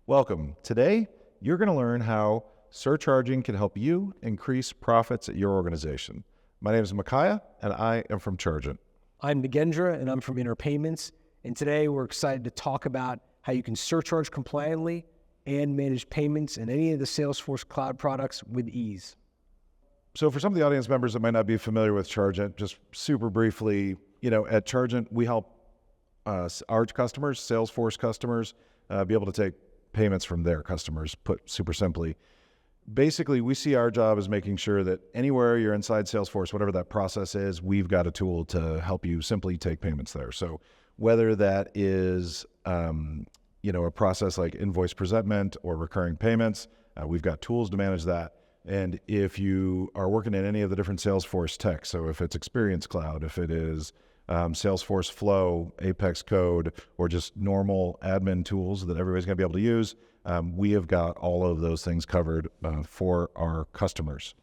Welcome. Today, you're going to learn how surcharging can help you increase profits at your organization. My name is Micaiah, and I am from Chargent. I'm Nagendra, and I'm from InterPayments. And today, we're excited to talk about how you can surcharge compliantly and manage payments in any of the Salesforce cloud products with ease. So for some of the audience members that might not be familiar with Chargent, just super briefly, at Chargent, we help our customers, Salesforce customers, be able to take payments from their customers, put super simply. Basically, we see our job as making sure that anywhere you're inside Salesforce, whatever that process is, we've got a tool to help you simply take payments there. So whether that is, a process like invoice presentment or recurring payments, we've got tools to manage that. And if you are working in any of the different Salesforce tech, so if it's Experience Cloud, if it is Salesforce Flow, Apex Code, or just normal admin tools that everybody's going to be able to use, we have got all of those things covered for our customers.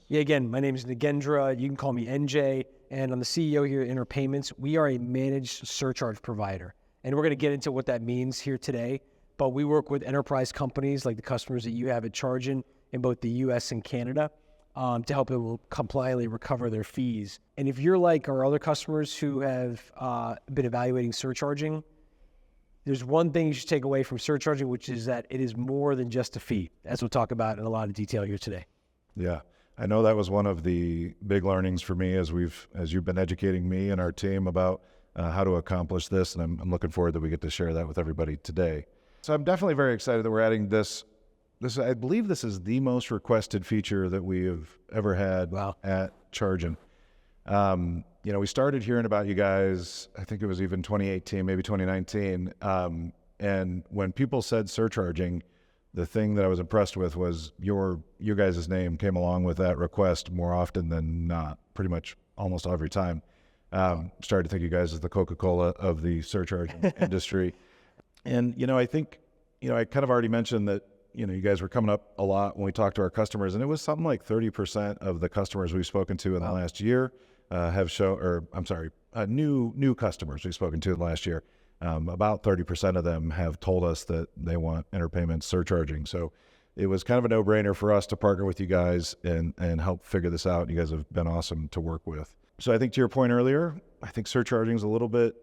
Yeah, again, my name is Nagendra. You can call me NJ, and I'm the CEO here at InterPayments. We are a managed surcharge provider, and we're going to get into what that means here today. But we work with enterprise companies like the customers that you have at Chargent in both the U.S. and Canada to help them compliantly recover their fees. And if you're like our other customers who have been evaluating surcharging, there's one thing you should take away from surcharging, which is that it is more than just a fee, as we'll talk about in a lot of detail here today. Yeah, I know that was one of the big learnings for me as you've been educating me and our team about how to accomplish this, and I'm looking forward that we get to share that with everybody today. So I'm definitely very excited that we're adding this. I believe this is the most requested feature that we have ever had at Chargent. We started hearing about you guys, I think it was even 2018, maybe 2019. And when people said surcharging, the thing that I was impressed with was you guys' name came along with that request more often than not, pretty much almost every time. Started to think you guys as the Coca-Cola of the surcharging industry. And, I think, I kind of already mentioned that, you guys were coming up a lot when we talked to our customers, and it was something like 30% of the customers we've spoken to in the last year new customers we've spoken to in the last year. About 30% of them have told us that they want InterPayments surcharging. So it was kind of a no-brainer for us to partner with you guys and help figure this out. You guys have been awesome to work with. So I think to your point earlier, I think surcharging is a little bit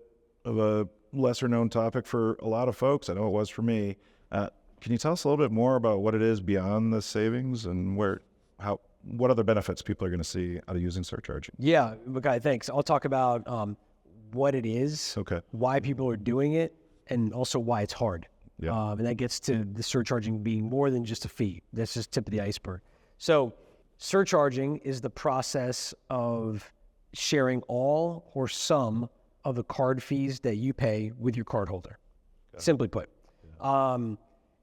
of a lesser known topic for a lot of folks. I know it was for me. Can you tell us a little bit more about what it is beyond the savings and what other benefits people are going to see out of using surcharging? Yeah, Micaiah, thanks. I'll talk about what it is, why people are doing it, and also why it's hard. Yeah. And that gets to the surcharging being more than just a fee. That's just tip of the iceberg. So surcharging is the process of sharing all or some of the card fees that you pay with your cardholder, simply put. Yeah.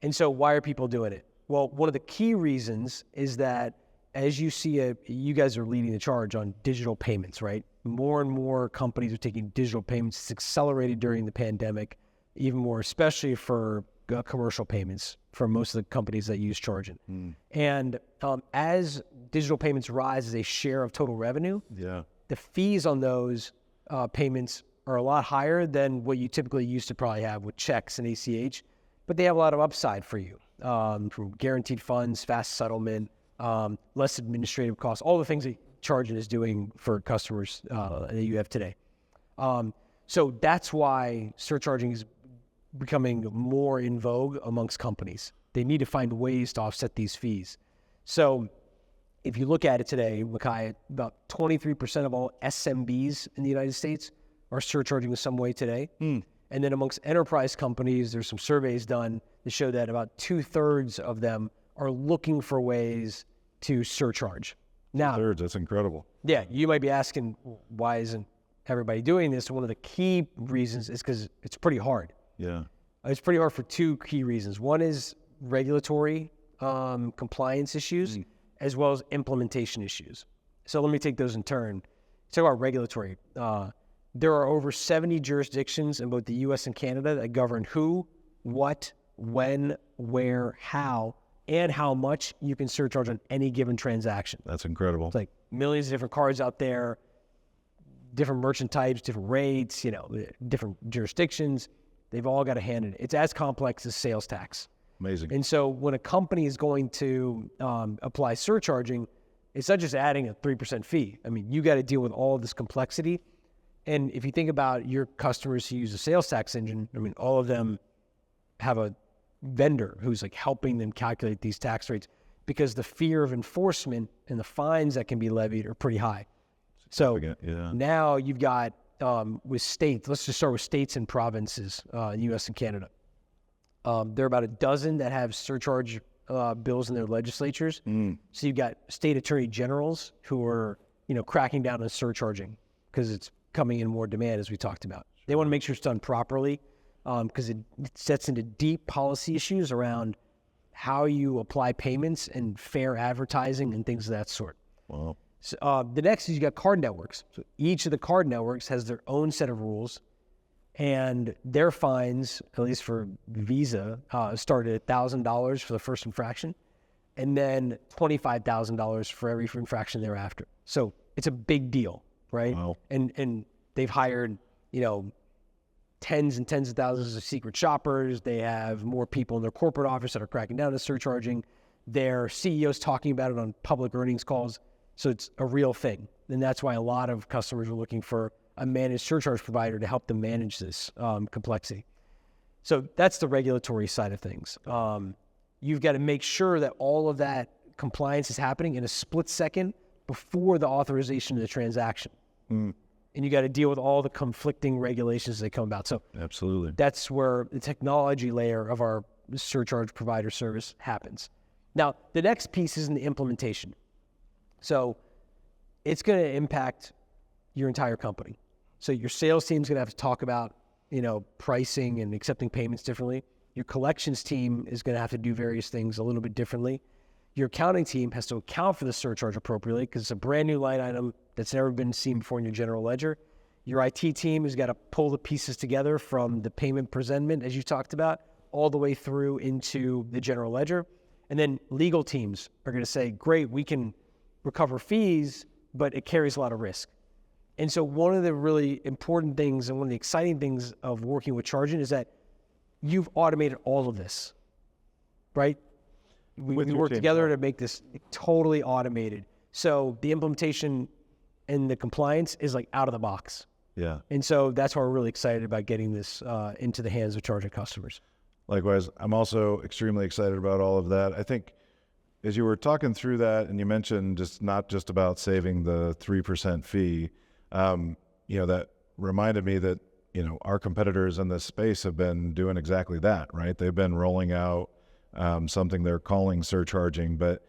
And so why are people doing it? Well, one of the key reasons is that as you see, you guys are leading the charge on digital payments, right? More and more companies are taking digital payments. It's accelerated during the pandemic, even more, especially for commercial payments for most of the companies that use Chargent. And as digital payments rise as a share of total revenue, the fees on those payments are a lot higher than what you typically used to probably have with checks and ACH, but they have a lot of upside for you, from guaranteed funds, fast settlement, less administrative costs, all the things that Chargent is doing for customers that you have today. So that's why surcharging is becoming more in vogue amongst companies. They need to find ways to offset these fees. So if you look at it today, Micaiah, about 23% of all SMBs in the United States are surcharging in some way today. And then amongst enterprise companies, there's some surveys done that show that about 2/3 of them are looking for ways to surcharge. Now, 2/3, that's incredible. Yeah, you might be asking, why isn't everybody doing this? One of the key reasons is because it's pretty hard. Yeah. It's pretty hard for two key reasons. One is regulatory compliance issues, as well as implementation issues. So let me take those in turn. Talk about regulatory. There are over 70 jurisdictions in both the U.S. and Canada that govern who, what, when, where, how, and how much you can surcharge on any given transaction. That's incredible. It's like millions of different cards out there, different merchant types, different rates, different jurisdictions. They've all got a hand in it. It's as complex as sales tax. Amazing. And so when a company is going to apply surcharging, it's not just adding a 3% fee. I mean, you got to deal with all of this complexity. And if you think about your customers who use a sales tax engine, I mean, all of them have a vendor who's like helping them calculate these tax rates because the fear of enforcement and the fines that can be levied are pretty high. So now you've got with states, let's just start with states and provinces, U.S. and Canada. There are about a dozen that have surcharge bills in their legislatures. So you've got state attorney generals who are, cracking down on surcharging because it's coming in more demand, as we talked about. They want to make sure it's done properly because it sets into deep policy issues around how you apply payments and fair advertising and things of that sort. Wow. So, the next is you got card networks. So each of the card networks has their own set of rules, and their fines, at least for Visa, start at $1,000 for the first infraction, and then $25,000 for every infraction thereafter. So it's a big deal, right? Wow. And they've hired, tens and tens of thousands of secret shoppers. They have more people in their corporate office that are cracking down on surcharging. Their CEOs talking about it on public earnings calls. So it's a real thing. And that's why a lot of customers are looking for a managed surcharge provider to help them manage this complexity. So that's the regulatory side of things. You've got to make sure that all of that compliance is happening in a split second before the authorization of the transaction. And you got to deal with all the conflicting regulations that come about. So absolutely, that's where the technology layer of our surcharge provider service happens. Now, the next piece is in the implementation. So it's going to impact your entire company. So your sales team is going to have to talk about, pricing and accepting payments differently. Your collections team is going to have to do various things a little bit differently. Your accounting team has to account for the surcharge appropriately because it's a brand new line item that's never been seen before in your general ledger. Your IT team has got to pull the pieces together from the payment presentment, as you talked about, all the way through into the general ledger. And then legal teams are going to say, great, we can recover fees, but it carries a lot of risk. And so one of the really important things and one of the exciting things of working with Chargent is that you've automated all of this, right? We work together to make this totally automated. So the implementation and the compliance is like out of the box. Yeah. And so that's why we're really excited about getting this into the hands of Chargent customers. Likewise, I'm also extremely excited about all of that. I think as you were talking through that and you mentioned not just about saving the 3% fee, that reminded me that, our competitors in this space have been doing exactly that, right? They've been rolling out something they're calling surcharging, but,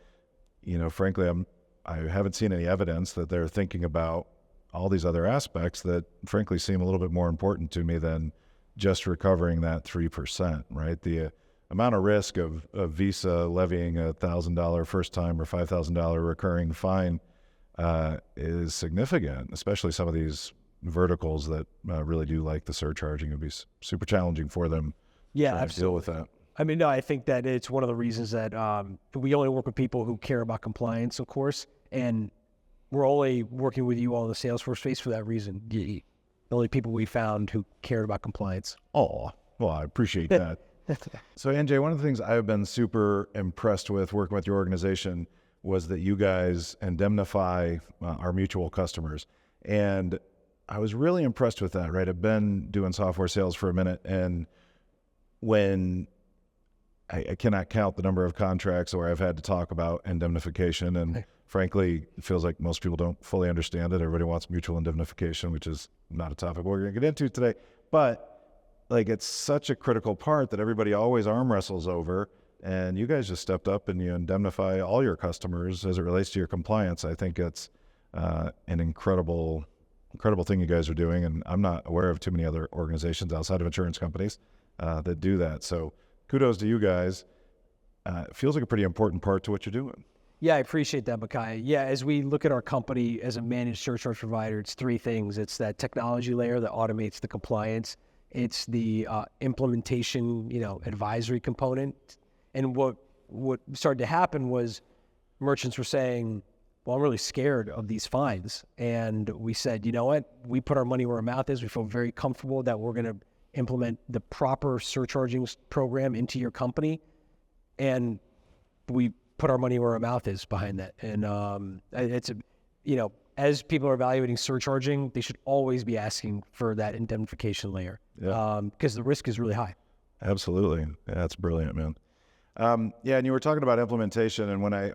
frankly, I haven't seen any evidence that they're thinking about all these other aspects that frankly seem a little bit more important to me than just recovering that 3%, right? The amount of risk of Visa levying a $1,000 first time or $5,000 recurring fine is significant, especially some of these verticals that really do like the surcharging. It'd be super challenging for them to deal with that. I mean, no, I think that it's one of the reasons that we only work with people who care about compliance, of course, and we're only working with you all in the Salesforce space for that reason. The only people we found who cared about compliance. Oh, well, I appreciate that. So, NJ, one of the things I've been super impressed with working with your organization was that you guys indemnify our mutual customers. And I was really impressed with that, right? I've been doing software sales for a minute, and when I cannot count the number of contracts where I've had to talk about indemnification, and frankly, it feels like most people don't fully understand it. Everybody wants mutual indemnification, which is not a topic we're going to get into today. But it's such a critical part that everybody always arm wrestles over, and you guys just stepped up and you indemnify all your customers as it relates to your compliance. I think it's an incredible thing you guys are doing, and I'm not aware of too many other organizations outside of insurance companies that do that. So kudos to you guys. It feels like a pretty important part to what you're doing. Yeah, I appreciate that, Micaiah. Yeah, as we look at our company as a managed surcharge provider, it's three things. It's that technology layer that automates the compliance. It's the implementation, advisory component. And what started to happen was merchants were saying, well, I'm really scared of these fines. And we said, you know what? We put our money where our mouth is. We feel very comfortable that we're going to implement the proper surcharging program into your company and we put our money where our mouth is behind that. And it's a, as people are evaluating surcharging, they should always be asking for that indemnification layer, because the risk is really high. Absolutely. Yeah, that's brilliant, man. Yeah, and you were talking about implementation, and when I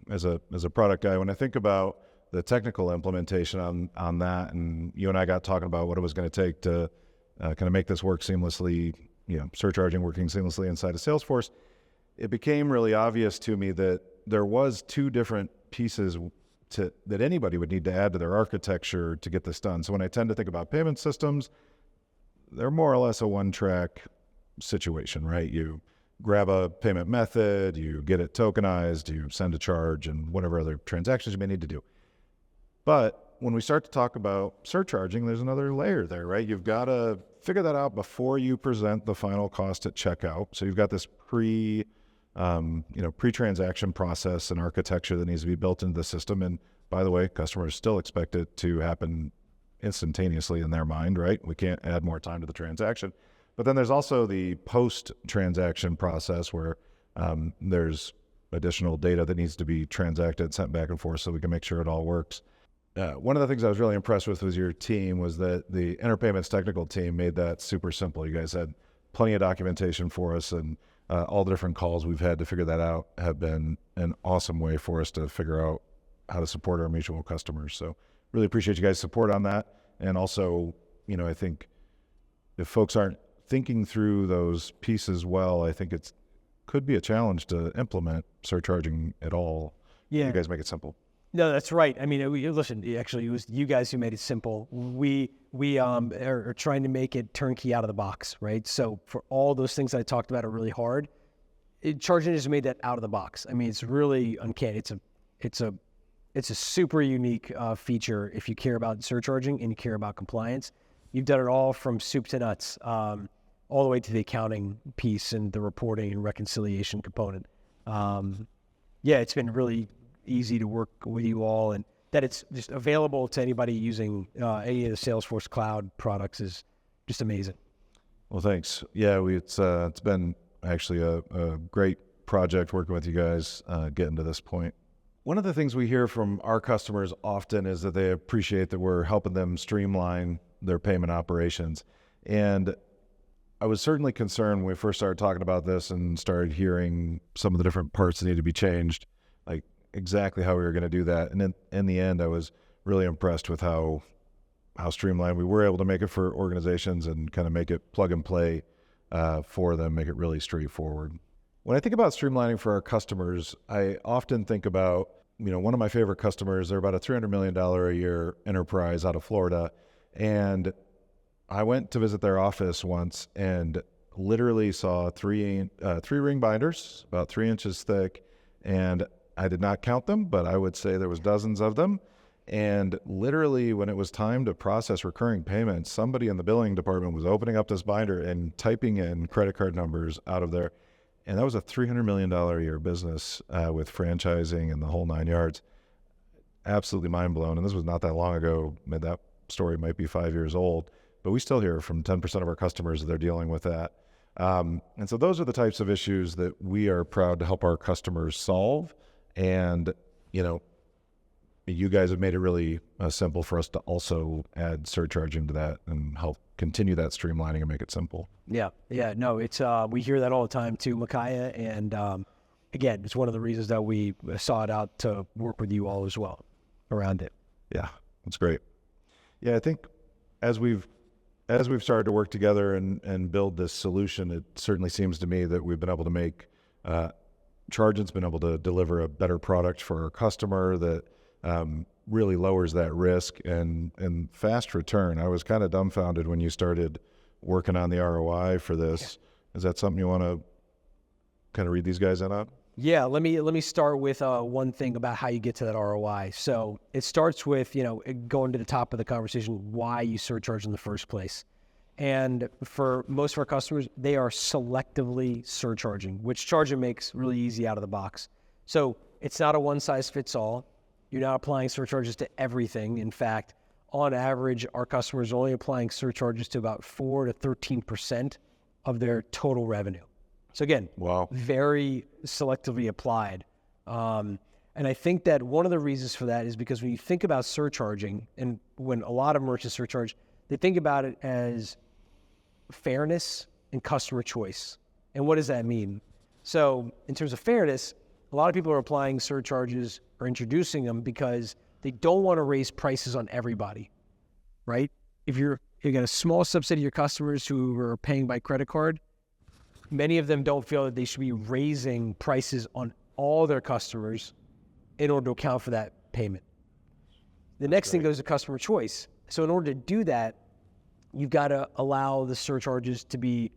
as a product guy, when I think about the technical implementation on that, and you and I got talking about what it was going to take to kind of make this work seamlessly, surcharging working seamlessly inside of Salesforce, it became really obvious to me that there was two different pieces that anybody would need to add to their architecture to get this done. So when I tend to think about payment systems, they're more or less a one-track situation, right? You grab a payment method, you get it tokenized, you send a charge, and whatever other transactions you may need to do. But when we start to talk about surcharging, there's another layer there, right? You've got to figure that out before you present the final cost at checkout. So you've got this pre-transaction process and architecture that needs to be built into the system. And by the way, customers still expect it to happen instantaneously in their mind, right? We can't add more time to the transaction. But then there's also the post-transaction process where there's additional data that needs to be transacted, sent back and forth so we can make sure it all works. One of the things I was really impressed with your team was that the InterPayments technical team made that super simple. You guys had plenty of documentation for us, and all the different calls we've had to figure that out have been an awesome way for us to figure out how to support our mutual customers. So really appreciate you guys' support on that. And also, I think if folks aren't thinking through those pieces well, I think it could be a challenge to implement surcharging at all. Yeah. You guys make it simple. No, that's right. I mean, listen, actually, it was you guys who made it simple. We are trying to make it turnkey out of the box, right? So for all those things I talked about are really hard. Chargent has made that out of the box. I mean, it's really uncanny. It's a super unique feature if you care about surcharging and you care about compliance. You've done it all from soup to nuts, all the way to the accounting piece and the reporting and reconciliation component. It's been really easy to work with you all, and that it's just available to anybody using any of the Salesforce cloud products is just amazing. Well, thanks. Yeah, it's been actually a great project working with you guys getting to this point. One of the things we hear from our customers often is that they appreciate that we're helping them streamline their payment operations. And I was certainly concerned when we first started talking about this and started hearing some of the different parts that need to be changed, like exactly how we were going to do that. And in the end, I was really impressed with how streamlined we were able to make it for organizations and kind of make it plug and play for them, make it really straightforward. When I think about streamlining for our customers, I often think about, one of my favorite customers. They're about a $300 million a year enterprise out of Florida. And I went to visit their office once and literally saw three ring binders, about 3 inches thick. And I did not count them, but I would say there was dozens of them. And literally when it was time to process recurring payments, somebody in the billing department was opening up this binder and typing in credit card numbers out of there. And that was a $300 million a year business with franchising and the whole 9 yards. Absolutely mind blown. And this was not that long ago. I mean, that story might be 5 years old, but we still hear from 10% of our customers that they're dealing with that. And so those are the types of issues that we are proud to help our customers solve. And, you guys have made it really simple for us to also add surcharging to that and help continue that streamlining and make it simple. Yeah. No, it's we hear that all the time too, Micaiah. And again, it's one of the reasons that we sought out to work with you all as well around it. Yeah, that's great. Yeah, I think as we've started to work together and build this solution, it certainly seems to me that we've been able to make Chargent's been able to deliver a better product for our customer that really lowers that risk and fast return. I was kind of dumbfounded when you started working on the ROI for this. Yeah. Is that something you want to kind of read these guys in on? Yeah, let me start with one thing about how you get to that ROI. So it starts with, going to the top of the conversation, why you surcharge in the first place. And for most of our customers, they are selectively surcharging, which Chargent makes really easy out of the box. So it's not a one size fits all. You're not applying surcharges to everything. In fact, on average, our customers are only applying surcharges to about 4 to 13% of their total revenue. So again, wow, very selectively applied. And I think that one of the reasons for that is because when you think about surcharging, and when a lot of merchants surcharge, they think about it as fairness and customer choice. And what does that mean? So in terms of fairness, a lot of people are applying surcharges or introducing them because they don't want to raise prices on everybody, right? If you got a small subset of your customers who are paying by credit card, many of them don't feel that they should be raising prices on all their customers in order to account for that payment. The next thing goes to customer choice. So in order to do that, you've got to allow the surcharges to be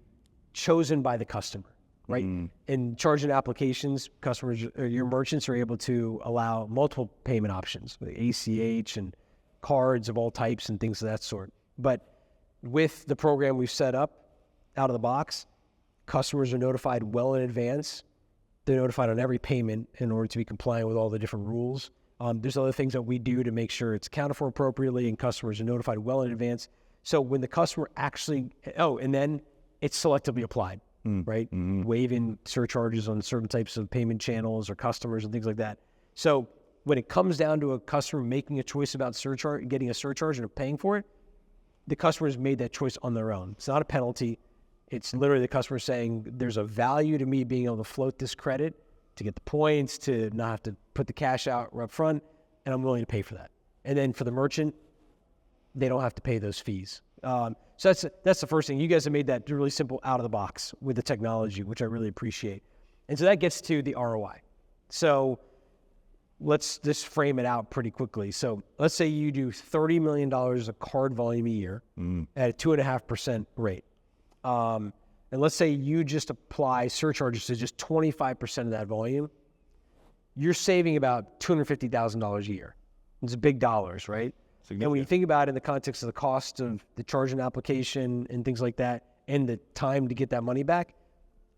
chosen by the customer, right? In Chargent applications, customers or your merchants are able to allow multiple payment options, like ACH and cards of all types and things of that sort. But with the program we've set up out of the box, customers are notified well in advance. They're notified on every payment in order to be compliant with all the different rules. There's other things that we do to make sure it's accounted for appropriately, and customers are notified well in advance. So when the customer actually, and then it's selectively applied, right? Waiving surcharges on certain types of payment channels or customers and things like that. So when it comes down to a customer making a choice about getting a surcharge and paying for it, the customer has made that choice on their own. It's not a penalty. It's literally the customer saying, there's a value to me being able to float this credit to get the points, to not have to put the cash out up front, and I'm willing to pay for that. And then for the merchant, they don't have to pay those fees. So that's the first thing. You guys have made that really simple out of the box with the technology, which I really appreciate. And so that gets to the ROI. So let's just frame it out pretty quickly. So let's say you do $30 million of card volume a year at a 2.5% rate. And let's say you just apply surcharges to just 25% of that volume. You're saving about $250,000 a year. It's big dollars, right? And when you think about it in the context of the cost of the Chargent application and things like that, and the time to get that money back,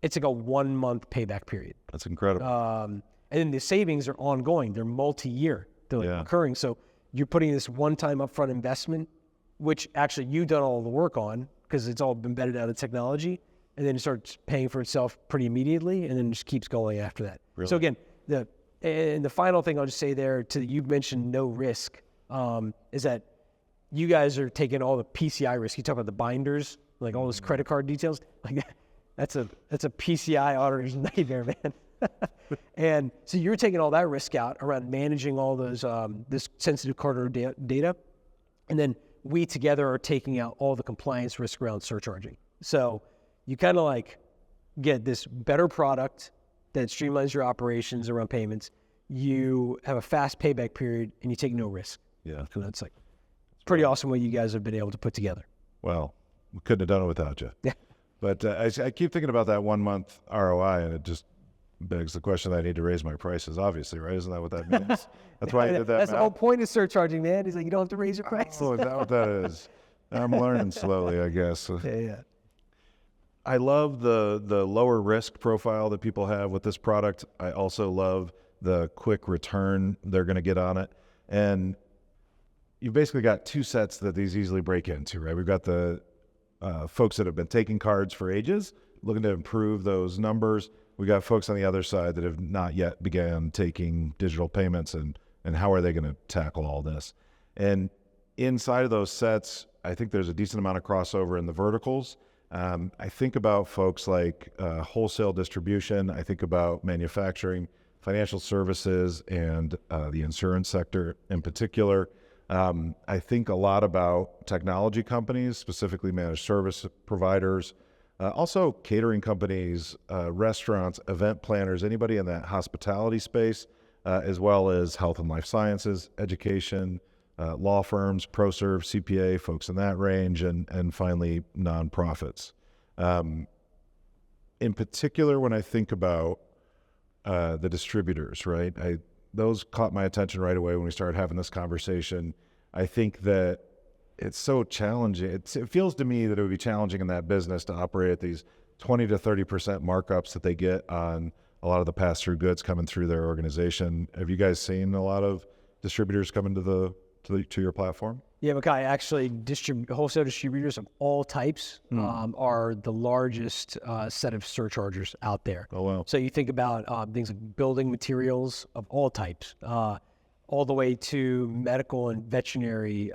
it's like a 1 month payback period. That's incredible. And then the savings are ongoing. They're multi-year. They're like recurring. So you're putting this one-time upfront investment, which actually you've done all the work on because it's all embedded out of technology, and then it starts paying for itself pretty immediately, and then it just keeps going after that. Really? So again, the final thing I'll just say there, you've mentioned no risk, is that you guys are taking all the PCI risk. You talk about the binders, like all those credit card details. Like that's a PCI auditor's nightmare, man. And so you're taking all that risk out around managing all those this sensitive card data, and then we together are taking out all the compliance risk around surcharging. So you kind of like get this better product that streamlines your operations around payments. You have a fast payback period, and you take no risk. Yeah, so that's like pretty awesome what you guys have been able to put together. Well, we couldn't have done it without you. Yeah. But I keep thinking about that 1 month ROI, and it just begs the question that I need to raise my prices, obviously, right? Isn't that what that means? That's why I did that. That's the whole point of surcharging, man. He's like, you don't have to raise your prices. Oh, is that what that is? I'm learning slowly, I guess. Yeah. I love the lower risk profile that people have with this product. I also love the quick return they're going to get on it. And you've basically got two sets that these easily break into, right? We've got the folks that have been taking cards for ages, looking to improve those numbers. We got folks on the other side that have not yet began taking digital payments, and how are they going to tackle all this? And inside of those sets, I think there's a decent amount of crossover in the verticals. I think about folks like wholesale distribution. I think about manufacturing, financial services, and the insurance sector in particular. I think a lot about technology companies, specifically managed service providers, also catering companies, restaurants, event planners, anybody in that hospitality space, as well as health and life sciences, education, law firms, ProServe, CPA, folks in that range, and finally, nonprofits. In particular, when I think about the distributors, right? Those caught my attention right away when we started having this conversation. I think that it's so challenging. It feels to me that it would be challenging in that business to operate at these 20 to 30% markups that they get on a lot of the pass-through goods coming through their organization. Have you guys seen a lot of distributors coming to your platform? Yeah, Micaiah, actually, wholesale distributors of all types are the largest set of surchargers out there. Oh, wow. So you think about things like building materials of all types, all the way to medical and veterinary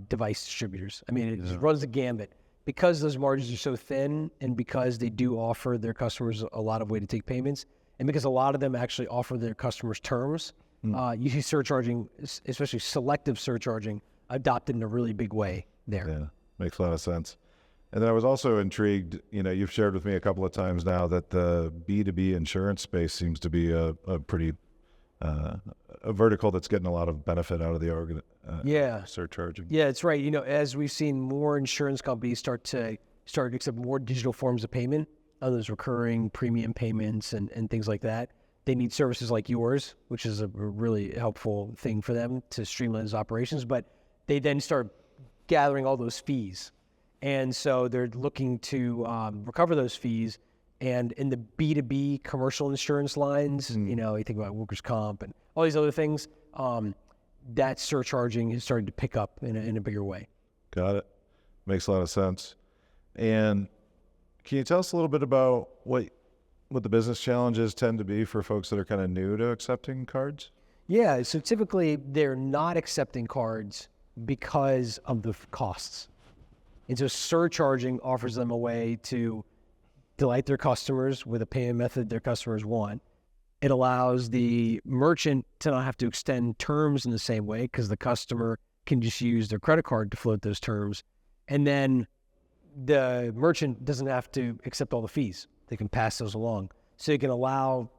device distributors. I mean, it just runs the gambit. Because those margins are so thin, and because they do offer their customers a lot of way to take payments, and because a lot of them actually offer their customers terms, you see surcharging, especially selective surcharging, adopted in a really big way there. Yeah, makes a lot of sense. And then I was also intrigued, you've shared with me a couple of times now that the B2B insurance space seems to be a pretty a vertical that's getting a lot of benefit out of the surcharging. Yeah, it's right. As we've seen more insurance companies start to accept more digital forms of payment, those recurring premium payments and things like that, they need services like yours, which is a really helpful thing for them to streamline those operations. But they then start gathering all those fees. And so they're looking to recover those fees. And in the B2B commercial insurance lines, you think about workers' comp and all these other things, that surcharging is starting to pick up in a bigger way. Got it. Makes a lot of sense. And can you tell us a little bit about what the business challenges tend to be for folks that are kind of new to accepting cards? Yeah, so typically they're not accepting cards because of the costs. And so surcharging offers them a way to delight their customers with a payment method their customers want. It allows the merchant to not have to extend terms in the same way because the customer can just use their credit card to float those terms. And then the merchant doesn't have to accept all the fees. They can pass those along. So you can allow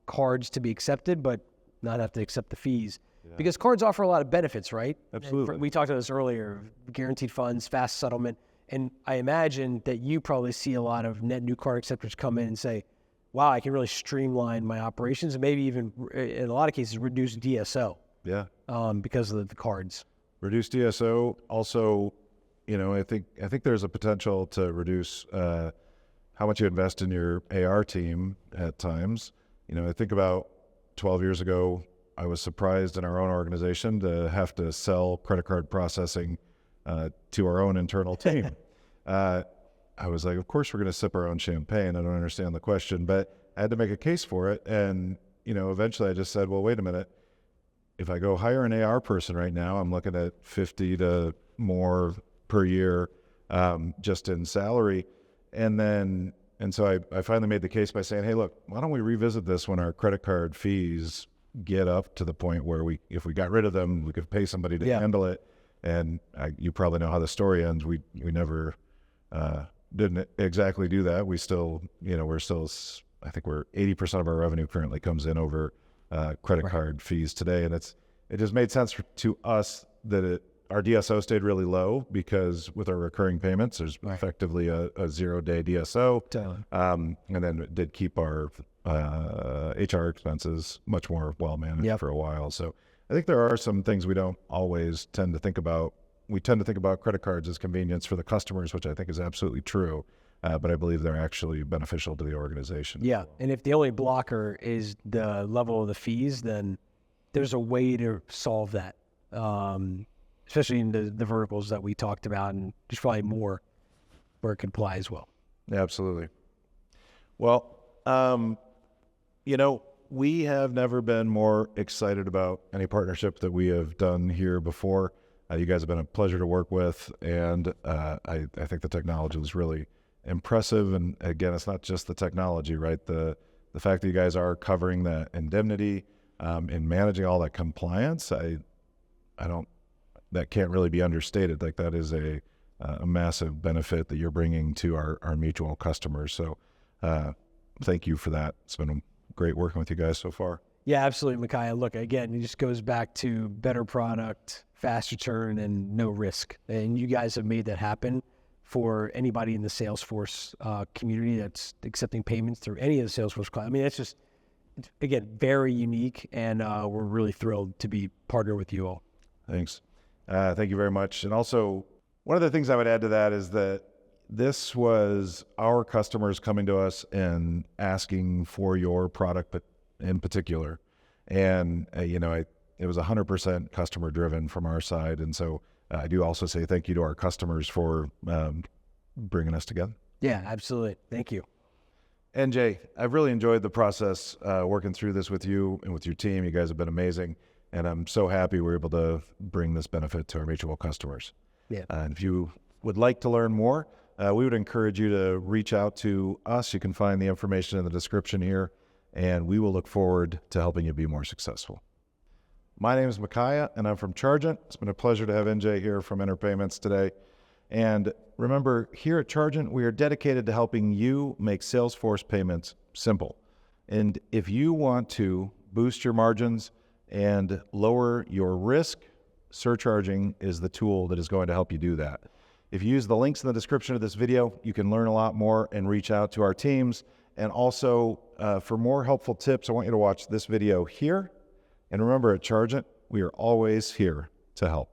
cards to be accepted, but not have to accept the fees. Yeah. Because cards offer a lot of benefits, right? Absolutely. We talked about this earlier, guaranteed funds, fast settlement. And I imagine that you probably see a lot of net new card acceptors come in and say, wow, I can really streamline my operations and maybe even, in a lot of cases, reduce DSO. Yeah. Because of the cards. Reduce DSO. Also, I think there's a potential to reduce how much you invest in your AR team at times. I think about 12 years ago, I was surprised in our own organization to have to sell credit card processing to our own internal team. I was like, of course we're going to sip our own champagne. I don't understand the question, but I had to make a case for it. And, eventually I just said, well, wait a minute. If I go hire an AR person right now, I'm looking at 50 to more per year just in salary. And so I finally made the case by saying, hey, look, why don't we revisit this when our credit card fees get up to the point where if we got rid of them, we could pay somebody to handle it. And you probably know how the story ends. We never didn't exactly do that. We still, I think 80% of our revenue currently comes in over credit card fees today. And it just made sense to us that our DSO stayed really low because with our recurring payments, there's effectively a 0-day DSO. Totally. And then it did keep our HR expenses much more well-managed for a while. So I think there are some things we don't always tend to think about. We tend to think about credit cards as convenience for the customers, which I think is absolutely true. But I believe they're actually beneficial to the organization. Yeah, and if the only blocker is the level of the fees, then there's a way to solve that, especially in the verticals that we talked about, and there's probably more where it could apply as well. Absolutely. Well, we have never been more excited about any partnership that we have done here before. You guys have been a pleasure to work with, and I think the technology was really impressive. And again, it's not just the technology, right? The fact that you guys are covering that indemnity and managing all that compliance, that can't really be understated. Like that is a massive benefit that you're bringing to our mutual customers. So thank you for that. It's been great working with you guys so far. Yeah, absolutely, Micaiah. Look, again, it just goes back to better product, fast return, and no risk. And you guys have made that happen for anybody in the Salesforce community that's accepting payments through any of the Salesforce clients. I mean, it's again, very unique, and we're really thrilled to be partnered with you all. Thanks. Thank you very much. And also, one of the things I would add to that is that this was our customers coming to us and asking for your product in particular. And, it was 100% customer driven from our side. And so I do also say thank you to our customers for bringing us together. Yeah, absolutely. Thank you. And Jay, I've really enjoyed the process working through this with you and with your team. You guys have been amazing. And I'm so happy we're able to bring this benefit to our mutual customers. Yeah. And if you would like to learn more, we would encourage you to reach out to us. You can find the information in the description here, and we will look forward to helping you be more successful. My name is Micaiah, and I'm from Chargent. It's been a pleasure to have NJ here from InterPayments today. And remember, here at Chargent, we are dedicated to helping you make Salesforce payments simple. And if you want to boost your margins and lower your risk, surcharging is the tool that is going to help you do that. If you use the links in the description of this video, you can learn a lot more and reach out to our teams. And also, for more helpful tips, I want you to watch this video here. And remember, at Chargent, we are always here to help.